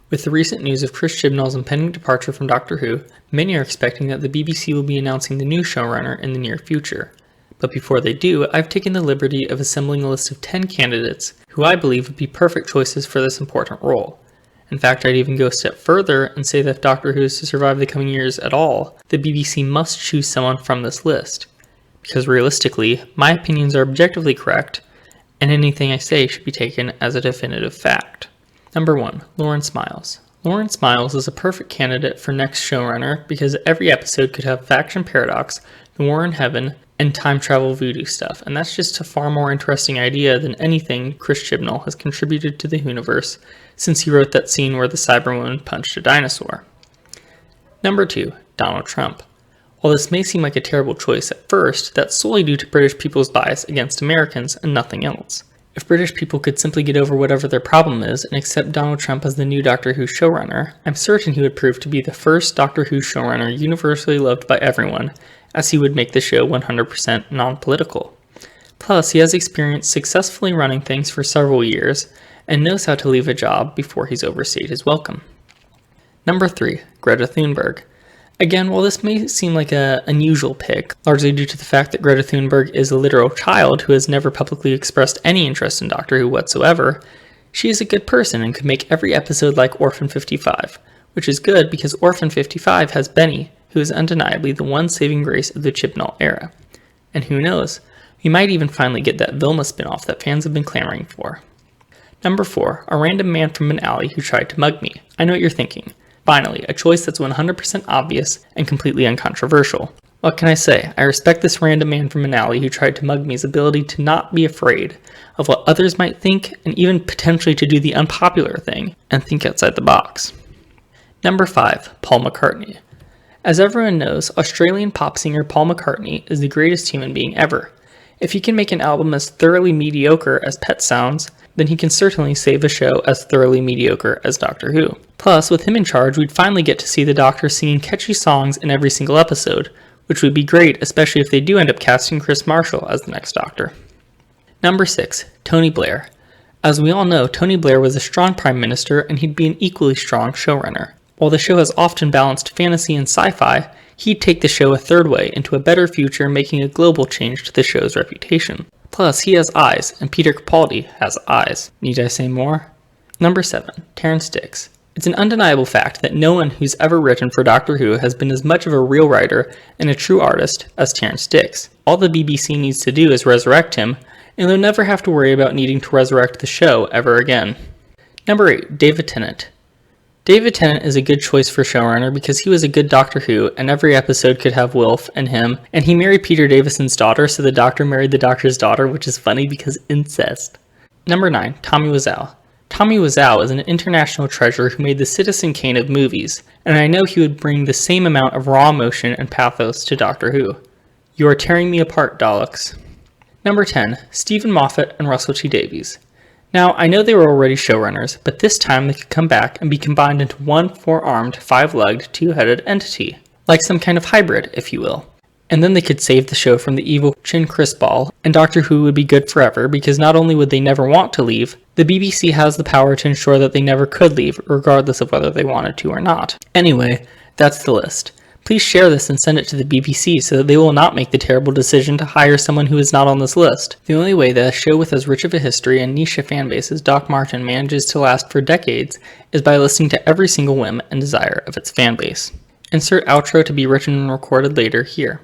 With the recent news of Chris Chibnall's impending departure from Doctor Who, many are expecting that the BBC will be announcing the new showrunner in the near future. But before they do, I've taken the liberty of assembling a list of 10 candidates who I believe would be perfect choices for this important role. In fact, I'd even go a step further and say that if Doctor Who is to survive the coming years at all, the BBC must choose someone from this list. Because realistically, my opinions are objectively correct, and anything I say should be taken as a definitive fact. Number 1. Lawrence Miles. Lawrence Miles is a perfect candidate for next showrunner because every episode could have faction paradox, the war in heaven, and time travel voodoo stuff, and that's just a far more interesting idea than anything Chris Chibnall has contributed to the Whoniverse since he wrote that scene where the Cyberwoman punched a dinosaur. Number 2. Donald Trump. While this may seem like a terrible choice at first, that's solely due to British people's bias against Americans and nothing else. If British people could simply get over whatever their problem is and accept Donald Trump as the new Doctor Who showrunner, I'm certain he would prove to be the first Doctor Who showrunner universally loved by everyone, as he would make the show 100% non-political. Plus, he has experience successfully running things for several years, and knows how to leave a job before he's overstayed his welcome. Number 3. Greta Thunberg. Again, while this may seem like an unusual pick, largely due to the fact that Greta Thunberg is a literal child who has never publicly expressed any interest in Doctor Who whatsoever, she is a good person and could make every episode like Orphan 55, which is good because Orphan 55 has Benny, who is undeniably the one saving grace of the Chibnall era. And who knows, we might even finally get that Vilma spin-off that fans have been clamoring for. Number 4. A random man from an alley who tried to mug me. I know what you're thinking. Finally, a choice that's 100% obvious and completely uncontroversial. What can I say? I respect this random man from an alley who tried to mug me's ability to not be afraid of what others might think and even potentially to do the unpopular thing and think outside the box. Number 5. Paul McCartney. As everyone knows, Australian pop singer Paul McCartney is the greatest human being ever. If he can make an album as thoroughly mediocre as Pet Sounds, then he can certainly save a show as thoroughly mediocre as Doctor Who. Plus, with him in charge, we'd finally get to see the Doctor singing catchy songs in every single episode, which would be great, especially if they do end up casting Chris Marshall as the next Doctor. Number 6. Tony Blair. As we all know, Tony Blair was a strong Prime Minister, and he'd be an equally strong showrunner. While the show has often balanced fantasy and sci-fi, he'd take the show a third way into a better future, making a global change to the show's reputation. Plus, he has eyes, and Peter Capaldi has eyes. Need I say more? Number 7. Terrance Dicks. It's an undeniable fact that no one who's ever written for Doctor Who has been as much of a real writer and a true artist as Terrance Dicks. All the BBC needs to do is resurrect him, and they'll never have to worry about needing to resurrect the show ever again. Number 8. David Tennant. David Tennant is a good choice for showrunner because he was a good Doctor Who, and every episode could have Wilf and him, and he married Peter Davison's daughter, so the Doctor married the Doctor's daughter, which is funny because incest. Number 9. Tommy Wiseau. Tommy Wiseau is an international treasure who made the Citizen Kane of movies, and I know he would bring the same amount of raw emotion and pathos to Doctor Who. You are tearing me apart, Daleks. Number 10. Stephen Moffat and Russell T Davies. Now, I know they were already showrunners, but this time they could come back and be combined into one four-armed, five-legged, two-headed entity. Like some kind of hybrid, if you will. And then they could save the show from the evil Chin Crisball, and Doctor Who would be good forever because not only would they never want to leave, the BBC has the power to ensure that they never could leave, regardless of whether they wanted to or not. Anyway, that's the list. Please share this and send it to the BBC so that they will not make the terrible decision to hire someone who is not on this list. The only way that a show with as rich of a history and niche a fanbase as Doc Martin manages to last for decades is by listening to every single whim and desire of its fanbase. Insert outro to be written and recorded later here.